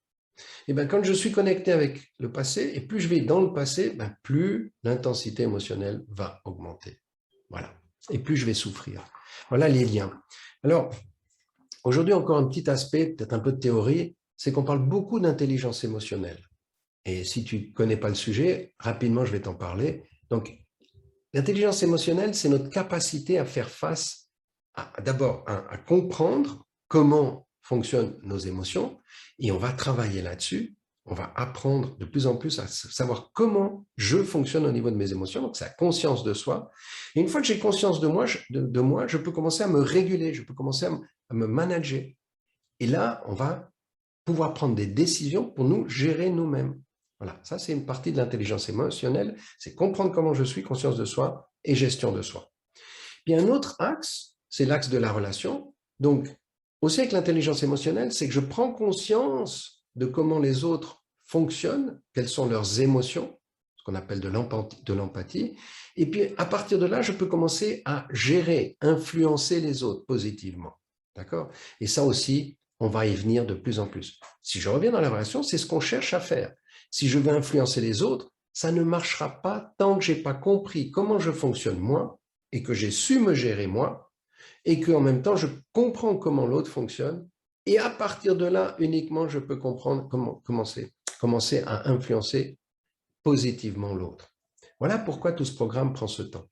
[SPEAKER 1] Et quand je suis connecté avec le passé, et plus je vais dans le passé, plus l'intensité émotionnelle va augmenter. Voilà. Et plus je vais souffrir. Voilà les liens. Alors, aujourd'hui, encore un petit aspect, peut-être un peu de théorie, c'est qu'on parle beaucoup d'intelligence émotionnelle. Et si tu ne connais pas le sujet, rapidement, je vais t'en parler. Donc, l'intelligence émotionnelle, c'est notre capacité à faire face, d'abord, à comprendre comment fonctionnent nos émotions, et on va travailler là-dessus. On va apprendre de plus en plus à savoir comment je fonctionne au niveau de mes émotions. Donc, c'est la conscience de soi. Et une fois que j'ai conscience de moi, je peux commencer à me réguler, je peux commencer à me manager. Et là, on va pouvoir prendre des décisions pour nous gérer nous-mêmes. Voilà, ça c'est une partie de l'intelligence émotionnelle, c'est comprendre comment je suis, conscience de soi et gestion de soi. Puis un autre axe, c'est l'axe de la relation. Donc, aussi avec l'intelligence émotionnelle, c'est que je prends conscience de comment les autres fonctionnent, quelles sont leurs émotions, ce qu'on appelle de l'empathie. Et puis, à partir de là, je peux commencer à gérer, influencer les autres positivement. D'accord? Et ça aussi, on va y venir de plus en plus. Si je reviens dans la relation, c'est ce qu'on cherche à faire. Si je veux influencer les autres, ça ne marchera pas tant que je n'ai pas compris comment je fonctionne moi et que j'ai su me gérer moi et qu'en même temps, je comprends comment l'autre fonctionne. Et à partir de là, uniquement, je peux comprendre comment commencer à influencer positivement l'autre. Voilà pourquoi tout ce programme prend ce temps.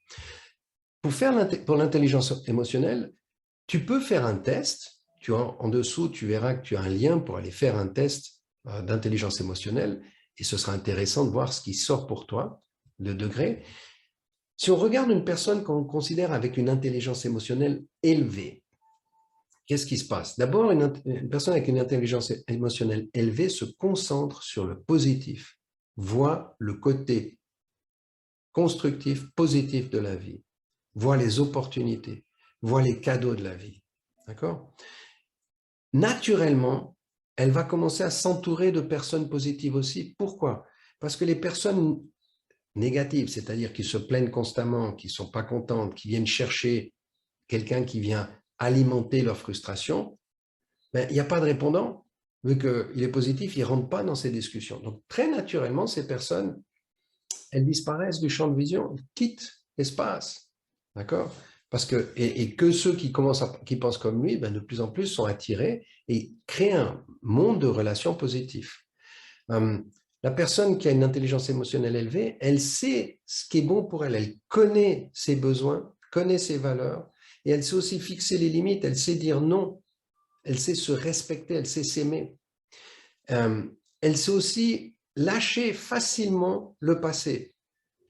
[SPEAKER 1] Pour l'intelligence émotionnelle, tu peux faire un test. En dessous, tu verras que tu as un lien pour aller faire un test d'intelligence émotionnelle et ce sera intéressant de voir ce qui sort pour toi, le degré. Si on regarde une personne qu'on considère avec une intelligence émotionnelle élevée, qu'est-ce qui se passe? D'abord, une personne avec une intelligence émotionnelle élevée se concentre sur le positif, voit le côté constructif, positif de la vie, voit les opportunités, voit les cadeaux de la vie. D'accord? Naturellement, elle va commencer à s'entourer de personnes positives aussi. Pourquoi? Parce que les personnes négatives, c'est-à-dire qui se plaignent constamment, qui ne sont pas contentes, qui viennent chercher quelqu'un qui vient alimenter leur frustration, il n'y a pas de répondant. Vu qu'il est positif, il ne rentre pas dans ces discussions. Donc, très naturellement, ces personnes, elles disparaissent du champ de vision, elles quittent l'espace. D'accord? Parce que, et que ceux qui pensent comme lui, de plus en plus sont attirés et créent un monde de relations positifs. La personne qui a une intelligence émotionnelle élevée, elle sait ce qui est bon pour elle, elle connaît ses besoins, connaît ses valeurs, et elle sait aussi fixer les limites, elle sait dire non, elle sait se respecter, elle sait s'aimer. Elle sait aussi lâcher facilement le passé,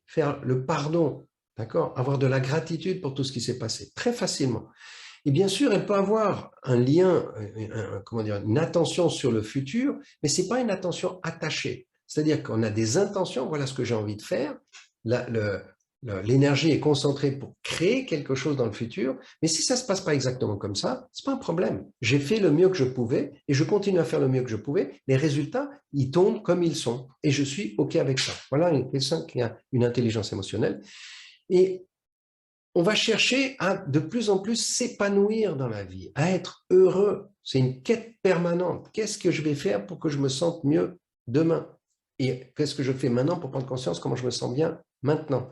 [SPEAKER 1] faire le pardon, d'accord, avoir de la gratitude pour tout ce qui s'est passé, très facilement. Et bien sûr, elle peut avoir un lien, une attention sur le futur, mais ce n'est pas une attention attachée. C'est-à-dire qu'on a des intentions, voilà ce que j'ai envie de faire, l'énergie est concentrée pour créer quelque chose dans le futur, mais si ça ne se passe pas exactement comme ça, ce n'est pas un problème. J'ai fait le mieux que je pouvais et je continue à faire le mieux que je pouvais. Les résultats, ils tombent comme ils sont et je suis OK avec ça. Voilà une personne qui a une intelligence émotionnelle. Et on va chercher à de plus en plus s'épanouir dans la vie, à être heureux. C'est une quête permanente. Qu'est-ce que je vais faire pour que je me sente mieux demain? Et qu'est-ce que je fais maintenant pour prendre conscience comment je me sens bien maintenant?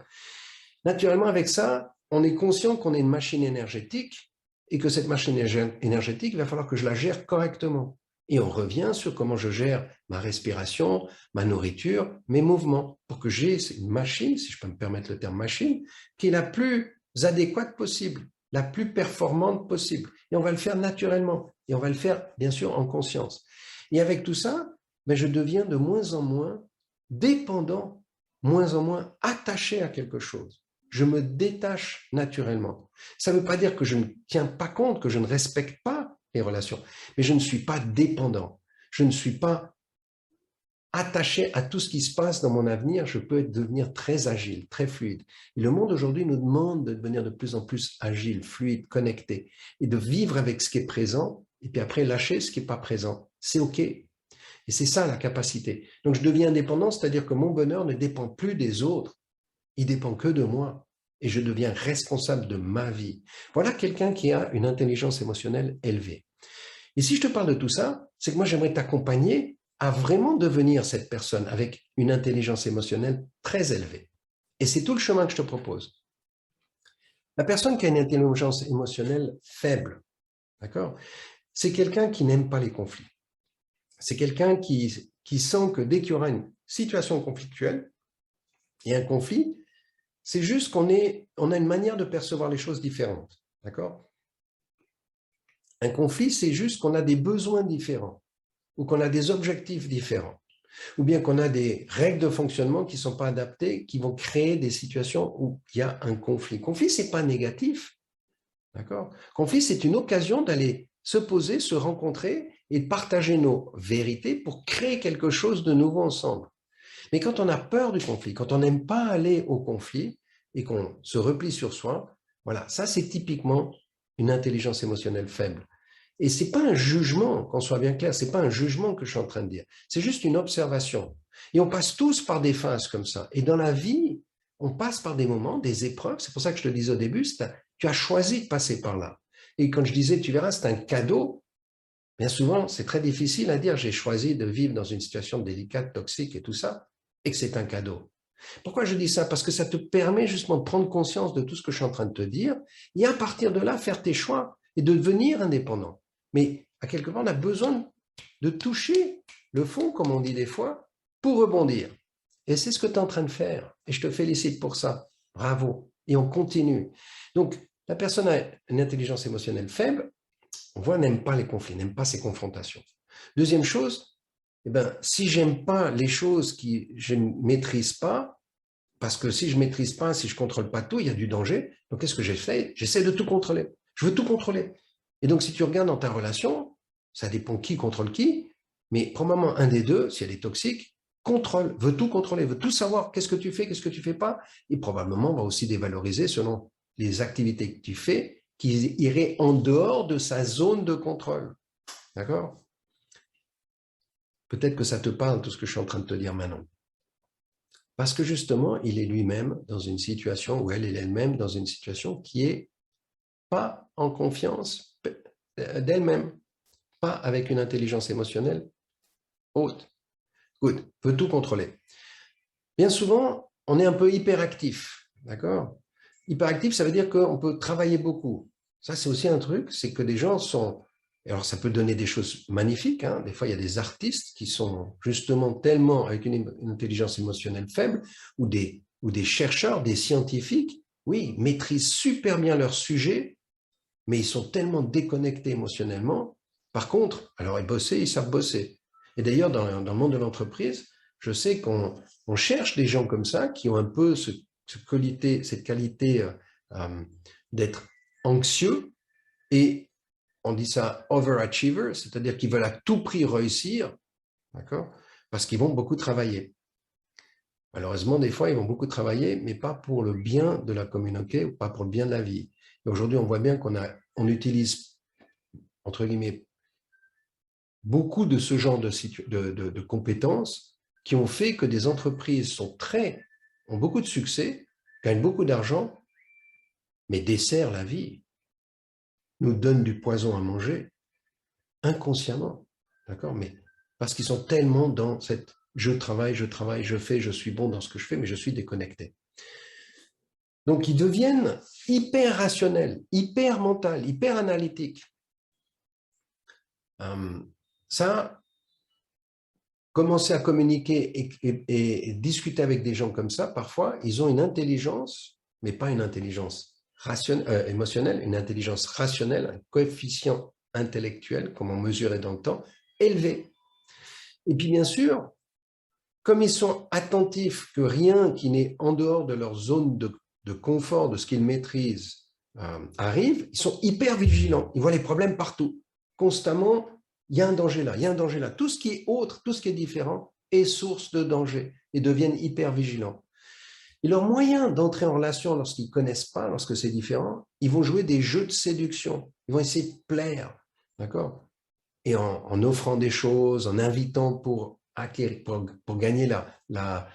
[SPEAKER 1] Naturellement, avec ça, on est conscient qu'on est une machine énergétique et que cette machine énergétique, il va falloir que je la gère correctement. Et on revient sur comment je gère ma respiration, ma nourriture, mes mouvements, pour que j'ai une machine, si je peux me permettre le terme machine, qui est la plus adéquate possible, la plus performante possible. Et on va le faire naturellement. Et on va le faire, bien sûr, en conscience. Et avec tout ça, je deviens de moins en moins dépendant, moins en moins attaché à quelque chose. Je me détache naturellement. Ça ne veut pas dire que je ne tiens pas compte, que je ne respecte pas les relations, mais je ne suis pas dépendant. Je ne suis pas attaché à tout ce qui se passe dans mon avenir. Je peux devenir très agile, très fluide. Et le monde aujourd'hui nous demande de devenir de plus en plus agile, fluide, connecté, et de vivre avec ce qui est présent, et puis après lâcher ce qui n'est pas présent. C'est OK. Et c'est ça la capacité. Donc je deviens indépendant, c'est-à-dire que mon bonheur ne dépend plus des autres. Il dépend que de moi. et je deviens responsable de ma vie. Voilà quelqu'un qui a une intelligence émotionnelle élevée. Et si je te parle de tout ça, c'est que moi, j'aimerais t'accompagner à vraiment devenir cette personne avec une intelligence émotionnelle très élevée. Et c'est tout le chemin que je te propose. La personne qui a une intelligence émotionnelle faible, d'accord, c'est quelqu'un qui n'aime pas les conflits. C'est quelqu'un qui sent que dès qu'il y aura une situation conflictuelle et un conflit, c'est juste qu'on a une manière de percevoir les choses différentes, d'accord? Un conflit, c'est juste qu'on a des besoins différents ou qu'on a des objectifs différents ou bien qu'on a des règles de fonctionnement qui ne sont pas adaptées, qui vont créer des situations où il y a un conflit. Conflit, ce n'est pas négatif, d'accord? Conflit, c'est une occasion d'aller se poser, se rencontrer et de partager nos vérités pour créer quelque chose de nouveau ensemble. Mais quand on a peur du conflit, quand on n'aime pas aller au conflit et qu'on se replie sur soi, voilà, ça c'est typiquement une intelligence émotionnelle faible. Et ce n'est pas un jugement, qu'on soit bien clair, ce n'est pas un jugement que je suis en train de dire, c'est juste une observation. Et on passe tous par des phases comme ça. Et dans la vie, on passe par des moments, des épreuves, c'est pour ça que je te disais au début, tu as choisi de passer par là. Et quand je disais, tu verras, c'est un cadeau, bien souvent, c'est très difficile à dire, j'ai choisi de vivre dans une situation délicate, toxique et tout ça, et que c'est un cadeau. Pourquoi je dis ça? Parce que ça te permet justement de prendre conscience de tout ce que je suis en train de te dire, et à partir de là, faire tes choix et de devenir indépendant. Mais à quelque part, on a besoin de toucher le fond, comme on dit des fois, pour rebondir. Et c'est ce que tu es en train de faire. Et je te félicite pour ça. Bravo. Et on continue. Donc, la personne a une intelligence émotionnelle faible, on voit, n'aime pas les conflits, n'aime pas ces confrontations. Deuxième chose, eh ben, si j'aime pas les choses que je ne maîtrise pas, parce que si je ne maîtrise pas, si je ne contrôle pas tout, il y a du danger. Donc, qu'est-ce que j'essaie? J'essaie de tout contrôler. Je veux tout contrôler. Et donc, si tu regardes dans ta relation, ça dépend qui contrôle qui, mais probablement un des deux, si elle est toxique, contrôle, veut tout contrôler, veut tout savoir, qu'est-ce que tu fais, qu'est-ce que tu ne fais pas, et probablement va aussi dévaloriser selon les activités que tu fais, qui iraient en dehors de sa zone de contrôle. D'accord? Peut-être que ça te parle, tout ce que je suis en train de te dire maintenant. Parce que justement, il est lui-même dans une situation, ou elle est elle-même dans une situation qui n'est pas en confiance d'elle-même, pas avec une intelligence émotionnelle haute. Good, peut tout contrôler. Bien souvent, on est un peu hyperactif, d'accord? Hyperactif, ça veut dire qu'on peut travailler beaucoup. Ça, c'est aussi un truc, c'est que des gens sont... Alors, ça peut donner des choses magnifiques, hein. Des fois, il y a des artistes qui sont justement tellement avec une intelligence émotionnelle faible, ou des chercheurs, des scientifiques, oui, maîtrisent super bien leur sujet, mais ils sont tellement déconnectés émotionnellement. Par contre, alors ils savent bosser. Et d'ailleurs, dans le monde de l'entreprise, je sais qu'on cherche des gens comme ça, qui ont un peu cette qualité d'être anxieux, et on dit ça overachiever, c'est-à-dire qu'ils veulent à tout prix réussir, d'accord? Parce qu'ils vont beaucoup travailler. Malheureusement, des fois, ils vont beaucoup travailler, mais pas pour le bien de la communauté ou pas pour le bien de la vie. Et aujourd'hui, on voit bien qu'on utilise, entre guillemets, beaucoup de ce genre de compétences qui ont fait que des entreprises ont beaucoup de succès, gagnent beaucoup d'argent, mais desserrent la vie, nous donnent du poison à manger inconsciemment, d'accord? Mais parce qu'ils sont tellement dans cette je travaille, je fais, je suis bon dans ce que je fais, mais je suis déconnecté. Donc, ils deviennent hyper rationnels, hyper mentaux, hyper analytiques. Ça, commencer à communiquer et discuter avec des gens comme ça, parfois, ils ont une intelligence, mais pas une intelligence émotionnelle, une intelligence rationnelle, un coefficient intellectuel, comme on mesurait dans le temps, élevé. Et puis, bien sûr, comme ils sont attentifs que rien qui n'est en dehors de leur zone de confort, de ce qu'ils maîtrisent, arrive, ils sont hyper vigilants. Ils voient les problèmes partout. Constamment, il y a un danger là, il y a un danger là. Tout ce qui est autre, tout ce qui est différent est source de danger et deviennent hyper vigilants. Et leur moyen d'entrer en relation lorsqu'ils ne connaissent pas, lorsque c'est différent, ils vont jouer des jeux de séduction. Ils vont essayer de plaire, d'accord? Et en offrant des choses, en invitant pour gagner la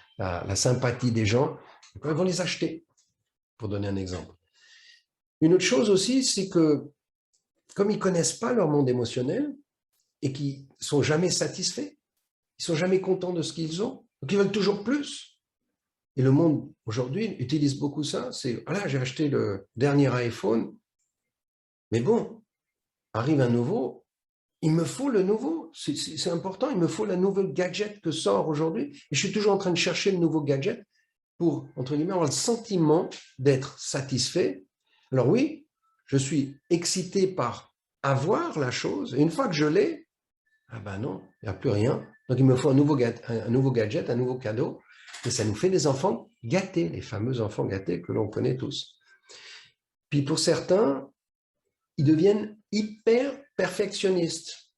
[SPEAKER 1] sympathie des gens, ils vont les acheter. pour donner un exemple. Une autre chose aussi, c'est que comme ils ne connaissent pas leur monde émotionnel et qu'ils ne sont jamais satisfaits, ils ne sont jamais contents de ce qu'ils ont, donc ils veulent toujours plus. Et le monde aujourd'hui utilise beaucoup ça, c'est voilà, j'ai acheté le dernier iPhone, mais bon, arrive un nouveau, il me faut le nouveau, c'est important, il me faut la nouvelle gadget que sort aujourd'hui, et je suis toujours en train de chercher le nouveau gadget pour, entre guillemets, avoir le sentiment d'être satisfait. Alors oui, je suis excité par avoir la chose, et une fois que je l'ai, ah ben non, il n'y a plus rien. Donc il me faut un nouveau gadget, un nouveau cadeau, et ça nous fait des enfants gâtés, les fameux enfants gâtés que l'on connaît tous. Puis pour certains, ils deviennent hyper perfectionnistes.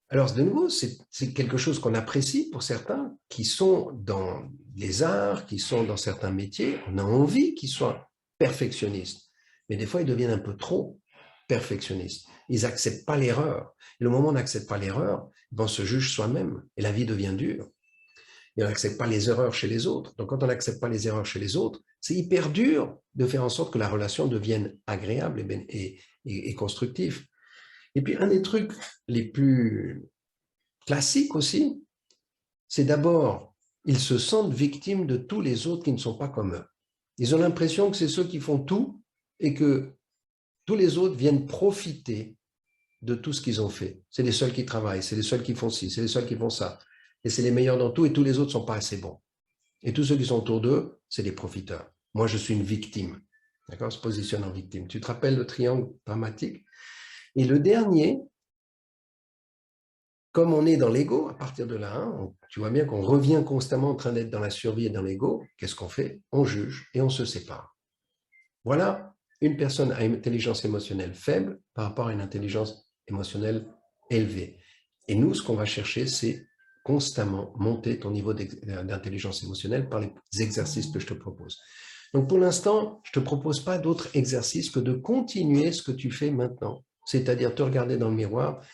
[SPEAKER 1] Alors, de nouveau, c'est quelque chose qu'on apprécie pour certains qui sont dans les arts, qui sont dans certains métiers. On a envie qu'ils soient perfectionnistes. Mais des fois, ils deviennent un peu trop perfectionnistes. Ils n'acceptent pas l'erreur. Et le moment où on n'accepte pas l'erreur, on se juge soi-même. Et la vie devient dure. Et on n'accepte pas les erreurs chez les autres. Donc, quand on n'accepte pas les erreurs chez les autres, c'est hyper dur de faire en sorte que la relation devienne agréable et constructive. Et puis, un des trucs les plus classiques aussi, c'est d'abord, ils se sentent victimes de tous les autres qui ne sont pas comme eux. Ils ont l'impression que c'est ceux qui font tout et que tous les autres viennent profiter de tout ce qu'ils ont fait. C'est les seuls qui travaillent, c'est les seuls qui font ci, c'est les seuls qui font ça. Et c'est les meilleurs dans tout et tous les autres ne sont pas assez bons. Et tous ceux qui sont autour d'eux, c'est des profiteurs. Moi, je suis une victime. D'accord? On se positionne en victime. Tu te rappelles le triangle dramatique? Et le dernier, comme on est dans l'ego, à partir de là, hein, tu vois bien qu'on revient constamment en train d'être dans la survie et dans l'ego, qu'est-ce qu'on fait? On juge et on se sépare. Voilà une personne à intelligence émotionnelle faible par rapport à une intelligence émotionnelle élevée. Et nous, ce qu'on va chercher, c'est constamment monter ton niveau d'intelligence émotionnelle par les exercices que je te propose. Donc pour l'instant, je ne te propose pas d'autres exercices que de continuer ce que tu fais maintenant, c'est-à-dire te regarder dans le miroir,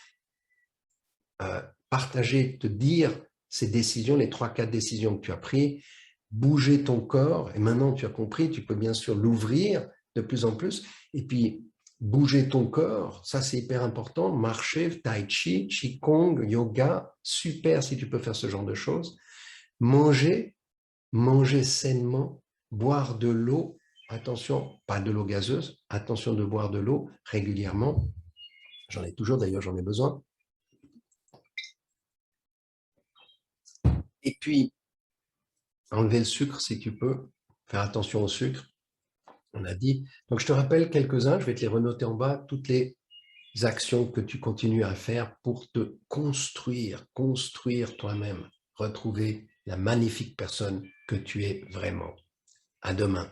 [SPEAKER 1] partager, te dire ces décisions, les 3-4 décisions que tu as prises, bouger ton corps, et maintenant tu as compris, tu peux bien sûr l'ouvrir de plus en plus, et puis bouger ton corps, ça c'est hyper important, marcher, tai chi, qigong, yoga, super si tu peux faire ce genre de choses, manger sainement, boire de l'eau, attention, pas de l'eau gazeuse, attention de boire de l'eau régulièrement, j'en ai toujours d'ailleurs, j'en ai besoin. Et puis, enlever le sucre si tu peux, faire attention au sucre, on a dit. Donc, je te rappelle quelques-uns, je vais te les renoter en bas, toutes les actions que tu continues à faire pour te construire toi-même, retrouver la magnifique personne que tu es vraiment. À demain.